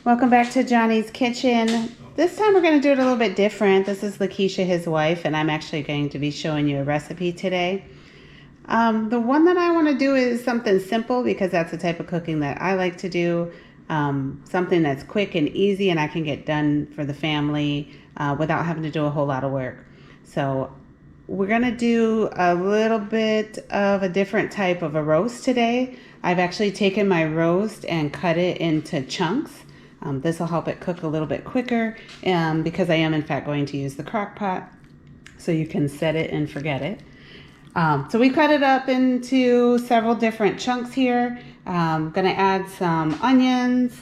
Welcome back to Johnny's Kitchen. This time we're going to do it a little bit different. This is Lakysha, his wife, and I'm actually going to be showing you a recipe today. The one that I want to do is something simple because that's the type of cooking that I like to do. Something that's quick and easy and I can get done for the family without having to do a whole lot of work. So we're going to do a little bit of a different type of a roast today. I've actually taken my roast and cut it into chunks. This will help it cook a little bit quicker because I am in fact going to use the crock pot, so you can set it and forget it. So we cut it up into several different chunks here. I'm going to add some onions,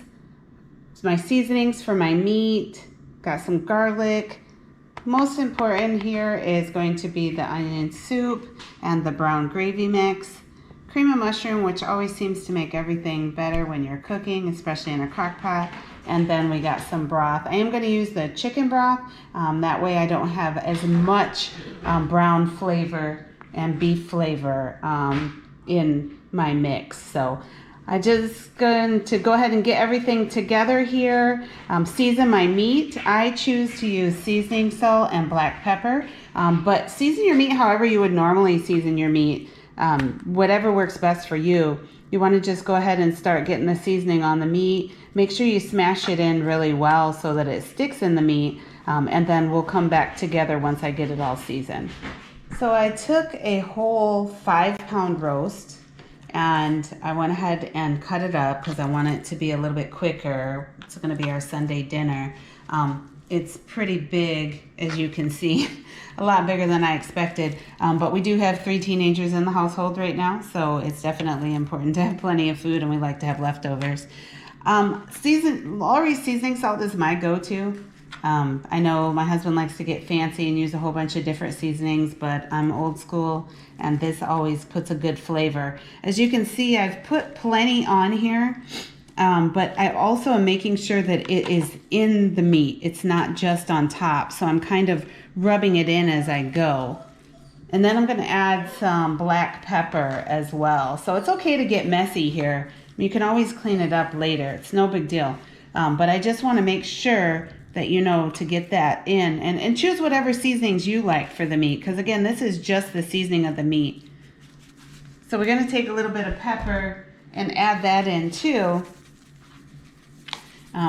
my seasonings for my meat, got some garlic. Most important here is going to be the onion soup and the brown gravy mix. Cream of mushroom, which always seems to make everything better when you're cooking, especially in a crock pot. And then we got some broth. I am going to use the chicken broth. That way I don't have as much brown flavor and beef flavor in my mix. So I'm just going to go ahead and get everything together here. Season my meat. I choose to use seasoning salt and black pepper. But season your meat however you would normally season your meat. Whatever works best for you. You want to just go ahead and start getting the seasoning on the meat. Make sure you smash it in really well so that it sticks in the meat. And then we'll come back together once I get it all seasoned. So I took a whole 5-pound roast and I went ahead and cut it up because I want it to be a little bit quicker. It's going to be our Sunday dinner. It's pretty big, as you can see, a lot bigger than I expected. But we do have 3 teenagers in the household right now, so it's definitely important to have plenty of food, and we like to have leftovers. Lawry's seasoning salt is my go-to. I know my husband likes to get fancy and use a whole bunch of different seasonings, but I'm old school, and this always puts a good flavor. As you can see, I've put plenty on here. But I also am making sure that it is in the meat. It's not just on top. So I'm kind of rubbing it in as I go. And then I'm going to add some black pepper as well. So it's okay to get messy here. You can always clean it up later. It's no big deal. But I just want to make sure that you know to get that in. And choose whatever seasonings you like for the meat. Because again, this is just the seasoning of the meat. So we're going to take a little bit of pepper and add that in too.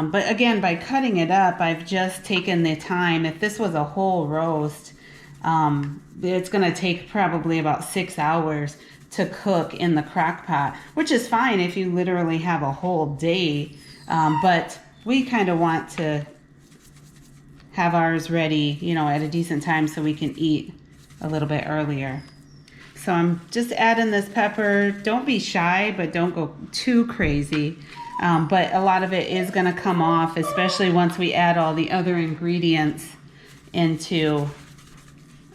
But again, by cutting it up, I've just taken the time. If this was a whole roast, it's going to take probably about 6 hours to cook in the crock pot, which is fine if you literally have a whole day. But we kind of want to have ours ready, you know, at a decent time so we can eat a little bit earlier. So I'm just adding this pepper. Don't be shy, but don't go too crazy. But a lot of it is going to come off, especially once we add all the other ingredients into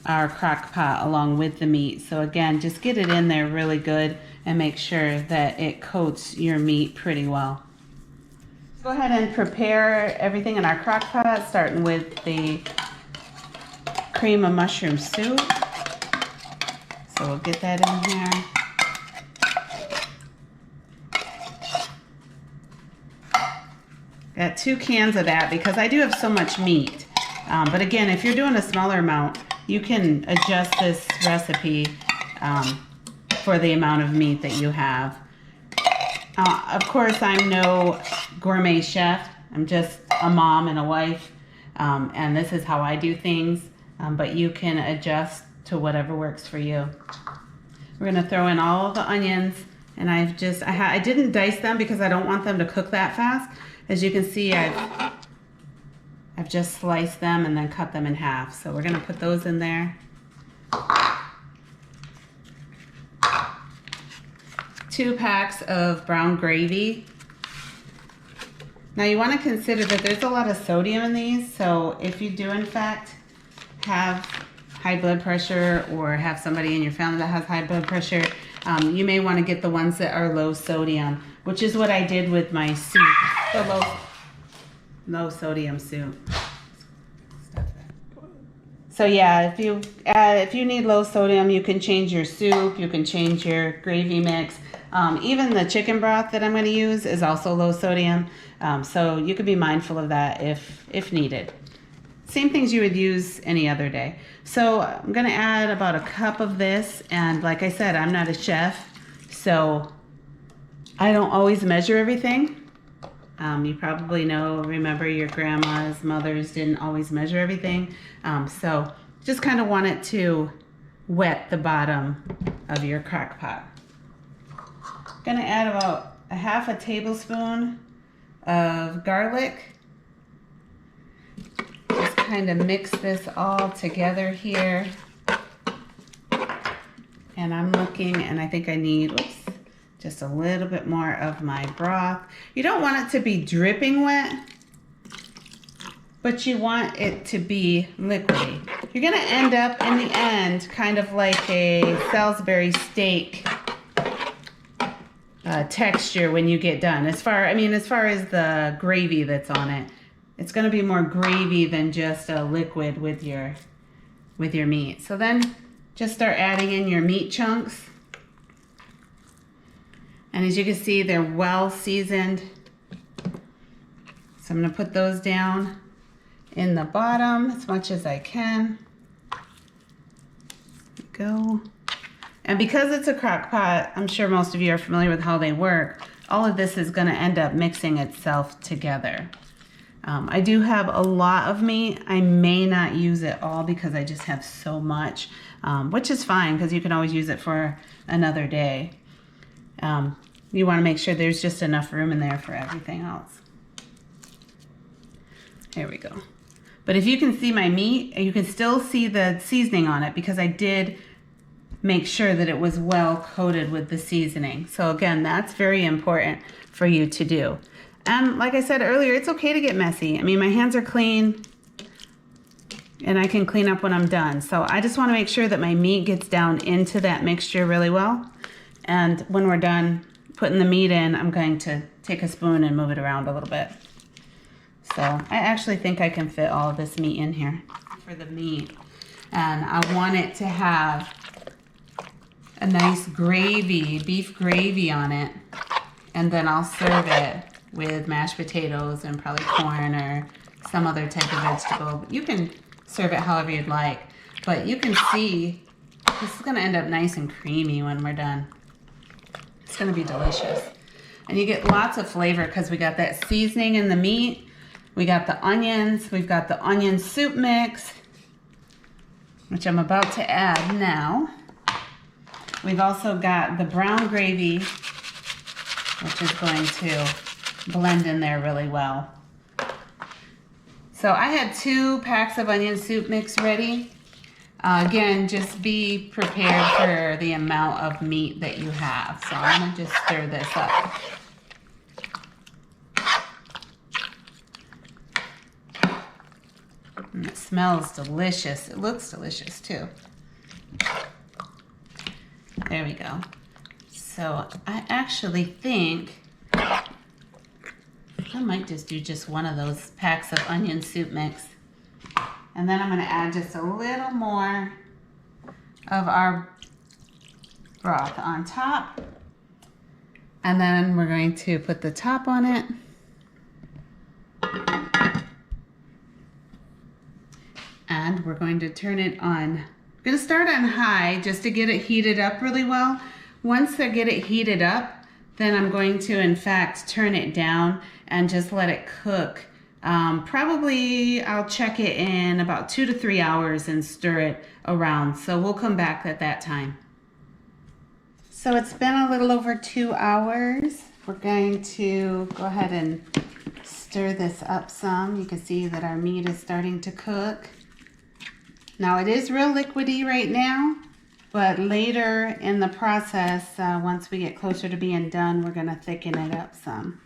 our crock pot along with the meat. So again, just get it in there really good and make sure that it coats your meat pretty well. Go ahead and prepare everything in our crock pot, starting with the cream of mushroom soup. So we'll get that in here. Got 2 cans of that because I do have so much meat. But again, if you're doing a smaller amount, you can adjust this recipe for the amount of meat that you have. Of course, I'm no gourmet chef. I'm just a mom and a wife, and this is how I do things. But you can adjust to whatever works for you. We're going to throw in all of the onions, and I didn't dice them because I don't want them to cook that fast. As you can see, I've just sliced them and then cut them in half. So we're going to put those in there. 2 packs of brown gravy. Now you want to consider that there's a lot of sodium in these. So if you do in fact have high blood pressure or have somebody in your family that has high blood pressure, you may want to get the ones that are low sodium, which is what I did with my soup. The low sodium soup. So yeah, if you need low sodium, you can change your soup, you can change your gravy mix. Even the chicken broth that I'm going to use is also low sodium, so you could be mindful of that if needed. Same things you would use any other day. So I'm going to add about a cup of this, and like I said, I'm not a chef, so I don't always measure everything. You probably remember your grandmas, mothers didn't always measure everything, so just kind of want it to wet the bottom of your crock pot. Gonna add about a half a tablespoon of garlic. Just kind of mix this all together here. And I'm looking, and I think I need, just a little bit more of my broth. You don't want it to be dripping wet, but you want it to be liquidy. You're gonna end up in the end kind of like a Salisbury steak texture when you get done. As far as the gravy that's on it, it's gonna be more gravy than just a liquid with your meat. So then just start adding in your meat chunks. And as you can see, they're well seasoned. So I'm gonna put those down in the bottom as much as I can. There we go. And because it's a crock pot, I'm sure most of you are familiar with how they work. All of this is gonna end up mixing itself together. I do have a lot of meat. I may not use it all because I just have so much, which is fine because you can always use it for another day. You wanna make sure there's just enough room in there for everything else. There we go. But if you can see my meat, you can still see the seasoning on it because I did make sure that it was well coated with the seasoning. So again, that's very important for you to do. And like I said earlier, it's okay to get messy. I mean, my hands are clean and I can clean up when I'm done. So I just want to make sure that my meat gets down into that mixture really well. And when we're done putting the meat in, I'm going to take a spoon and move it around a little bit. So I actually think I can fit all of this meat in here for the meat. And I want it to have a nice gravy, beef gravy on it. And then I'll serve it with mashed potatoes and probably corn or some other type of vegetable. You can serve it however you'd like. But you can see this is going to end up nice and creamy when we're done. It's going to be delicious. And you get lots of flavor because we got that seasoning in the meat. We got the onions. We've got the onion soup mix, which I'm about to add now. We've also got the brown gravy, which is going to blend in there really well. So I had 2 packs of onion soup mix ready. Again, just be prepared for the amount of meat that you have. So I'm gonna just stir this up. And it smells delicious. It looks delicious too. There we go. So I actually think I might just do just one of those packs of onion soup mix. And then I'm going to add just a little more of our broth on top. And then we're going to put the top on it. And we're going to turn it on. I'm going to start on high just to get it heated up really well. Once I get it heated up, then I'm going to, in fact, turn it down and just let it cook. Probably I'll check it in about 2 to 3 hours and stir it around. So we'll come back at that time. So it's been a little over 2 hours. We're going to go ahead and stir this up some. You can see that our meat is starting to cook. Now it is real liquidy right now, but later in the process, once we get closer to being done, we're going to thicken it up some.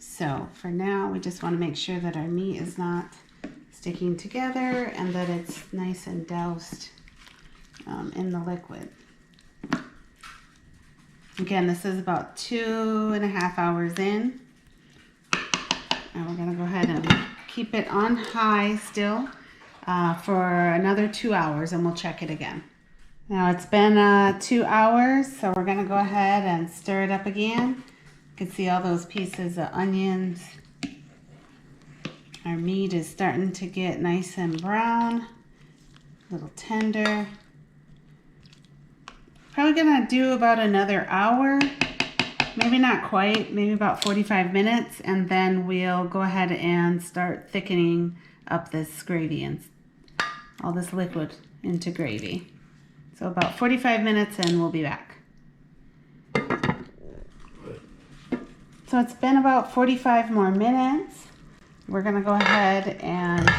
So for now, we just want to make sure that our meat is not sticking together and that it's nice and doused in the liquid. Again, this is about 2.5 hours in. And we're going to go ahead and keep it on high still for another 2 hours, and we'll check it again. Now it's been 2 hours, so we're gonna go ahead and stir it up again. You can see all those pieces of onions. Our meat is starting to get nice and brown, a little tender. Probably gonna do about another hour, maybe not quite, maybe about 45 minutes, and then we'll go ahead and start thickening up this gravy and all this liquid into gravy. So about 45 minutes and we'll be back. So it's been about 45 more minutes. We're gonna go ahead and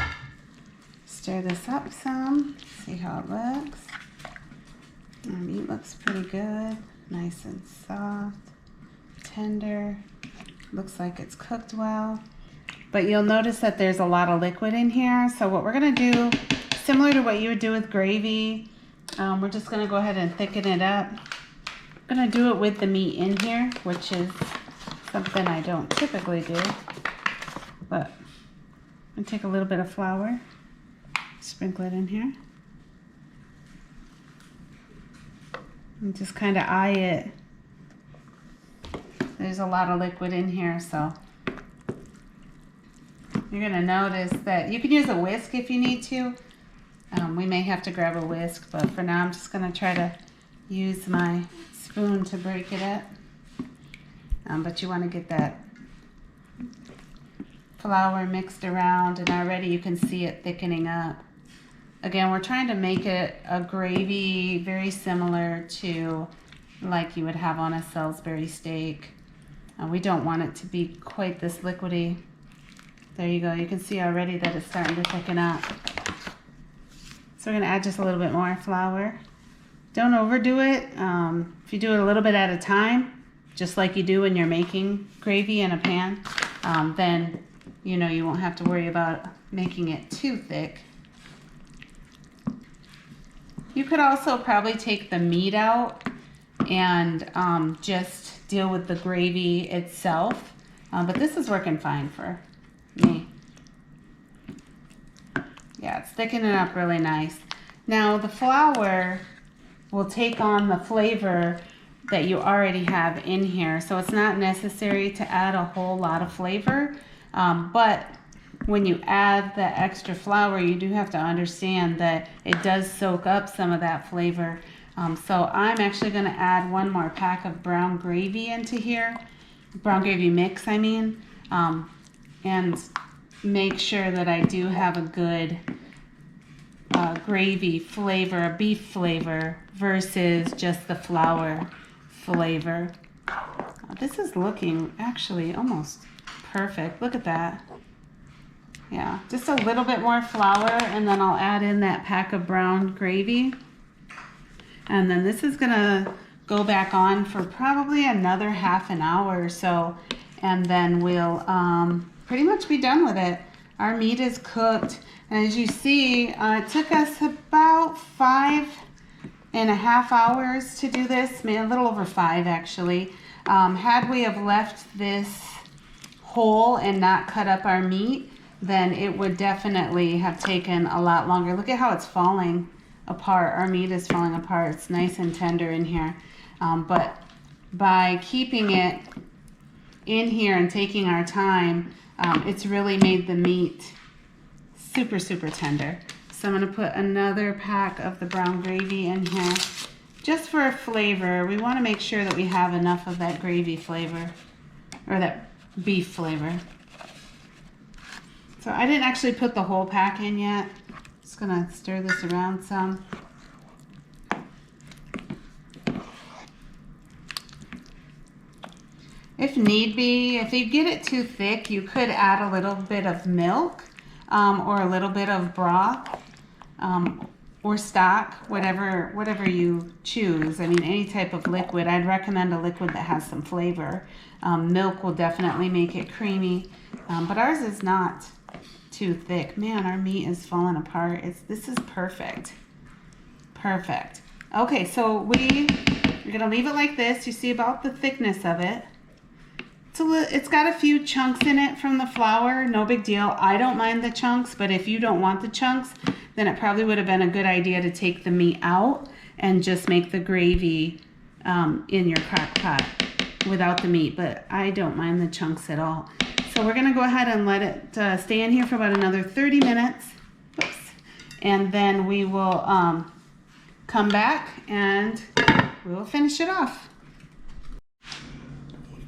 stir this up some, see how it looks. Our meat looks pretty good, nice and soft, tender. Looks like it's cooked well. But you'll notice that there's a lot of liquid in here. So what we're gonna do, similar to what you would do with gravy, we're just gonna go ahead and thicken it up. I'm gonna do it with the meat in here, which is something I don't typically do. But I'm gonna take a little bit of flour, sprinkle it in here. And just kind of eye it. There's a lot of liquid in here, so you're gonna notice that you can use a whisk if you need to. We may have to grab a whisk, but for now I'm just gonna try to use my spoon to break it up. But you wanna get that flour mixed around, and already you can see it thickening up. Again, we're trying to make it a gravy very similar to like you would have on a Salisbury steak. We don't want it to be quite this liquidy. There you go. You can see already that it's starting to thicken up. So we're going to add just a little bit more flour. Don't overdo it. If you do it a little bit at a time, just like you do when you're making gravy in a pan, then you know you won't have to worry about making it too thick. You could also probably take the meat out and just deal with the gravy itself, but this is working fine for me. Yeah, it's thickening up really nice. Now the flour will take on the flavor that you already have in here, so it's not necessary to add a whole lot of flavor, but when you add the extra flour, you do have to understand that it does soak up some of that flavor. So I'm actually going to add one more pack of brown gravy into here, brown gravy mix I mean, and make sure that I do have a good gravy flavor, beef flavor, versus just the flour flavor. This is looking actually almost perfect. Look at that. Yeah, just a little bit more flour, and then I'll add in that pack of brown gravy. And then this is gonna go back on for probably another half an hour or so, and then we'll pretty much be done with it. Our meat is cooked, and as you see, it took us about 5.5 hours to do this, maybe a little over 5 actually. Had we have left this whole and not cut up our meat, then it would definitely have taken a lot longer. Look at how it's falling apart. Our meat is falling apart. It's nice and tender in here. But by keeping it in here and taking our time, it's really made the meat super, super tender. So I'm gonna put another pack of the brown gravy in here. Just for flavor, we wanna make sure that we have enough of that gravy flavor, or that beef flavor. So I didn't actually put the whole pack in yet. Just gonna stir this around some. If need be, if you get it too thick, you could add a little bit of milk or a little bit of broth or stock, whatever you choose. I mean, any type of liquid. I'd recommend a liquid that has some flavor. Milk will definitely make it creamy, but ours is not too thick. Man, our meat is falling apart. This is perfect. Perfect. Okay, so we're gonna leave it like this. You see about the thickness of it. It's got a few chunks in it from the flour. No big deal. I don't mind the chunks, but if you don't want the chunks, then it probably would have been a good idea to take the meat out and just make the gravy in your crock pot without the meat, but I don't mind the chunks at all. So we're gonna go ahead and let it stay in here for about another 30 minutes. Oops. And then we will come back and we will finish it off.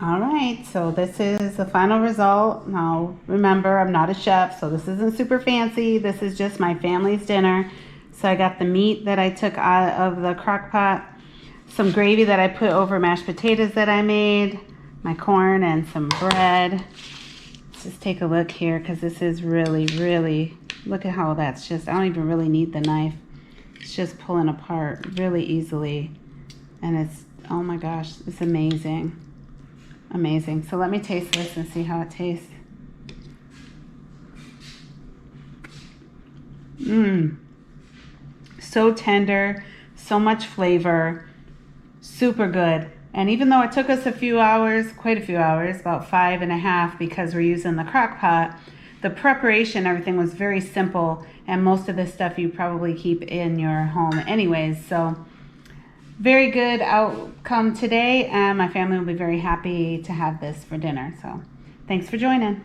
All right, so this is the final result. Now, remember, I'm not a chef, so this isn't super fancy. This is just my family's dinner. So I got the meat that I took out of the crock pot, some gravy that I put over mashed potatoes that I made, my corn, and some bread. Let's just take a look here, because this is really, really, look at how that's just, I don't even really need the knife. It's just pulling apart really easily. And it's, oh my gosh, it's amazing. Amazing. So let me taste this and see how it tastes. So tender, so much flavor, super good. And even though it took us a few hours, quite a few hours, about 5.5 because we're using the crock pot, the preparation, everything was very simple, and most of this stuff you probably keep in your home anyways. So very good outcome today, and my family will be very happy to have this for dinner. So thanks for joining.